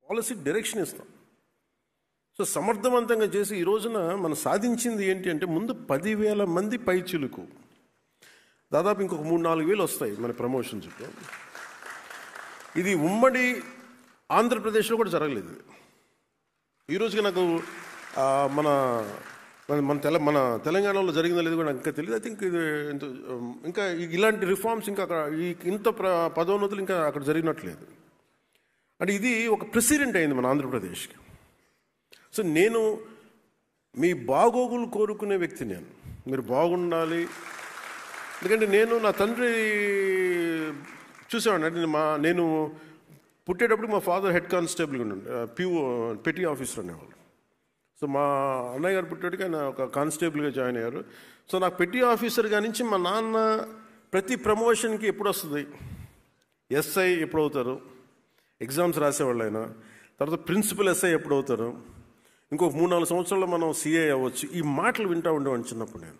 Policy direction ఇస్తాం. So సమర్థవంతంగా చేసి ఈ రోజున మనం సాధించింది ఏంటి అంటే, ముందు 10,000 మంది పైచిలుకు, దాదాపు ఇంకొక 3-4 వేలు వస్తాయి మన ప్రమోషన్స్లో. ఇది ఉమ్మడి ఆంధ్రప్రదేశ్లో కూడా జరగలేదు. ఈ రోజుకి నాకు మన మన తెలంగాణలో జరిగిందో లేదు కూడా నాకు ఇంకా తెలియదు. ఐ థింక్ ఇది ఇంకా ఇలాంటి రిఫార్మ్స్ ఇంకా అక్కడ ఇంత పదోన్నతులు ఇంకా అక్కడ జరిగినట్లేదు. అంటే ఇది ఒక ప్రెసిడెంట్ అయింది మన ఆంధ్రప్రదేశ్కి. సో నేను మీ బాగోగులు కోరుకునే వ్యక్తి, మీరు బాగుండాలి. ఎందుకంటే నా తండ్రి చూసేవాడిని. అంటే నేను పుట్టేటప్పుడు మా ఫాదర్ హెడ్ కానిస్టేబుల్గా ఉండే, పెటీ ఆఫీసర్ అనేవాళ్ళు. సో మా అన్నయ్య గారు పుట్టేటికి ఆయన ఒక కానిస్టేబుల్గా జాయిన్ అయ్యారు. సో నాకు పెటీ ఆఫీసర్గా నుంచి మా నాన్న ప్రతి ప్రమోషన్కి ఎప్పుడు వస్తుంది, ఎస్ఐ ఎప్పుడు అవుతారు, ఎగ్జామ్స్ రాసేవాళ్ళు ఆయన, తర్వాత ప్రిన్సిపల్ ఎస్ఐ ఎప్పుడు అవుతారు, ఇంకొక 3-4 సంవత్సరాల్లో మనం సిఐ అవ్వచ్చు, ఈ మాటలు వింటూ ఉండేవాడిని చిన్నప్పుడు. నేను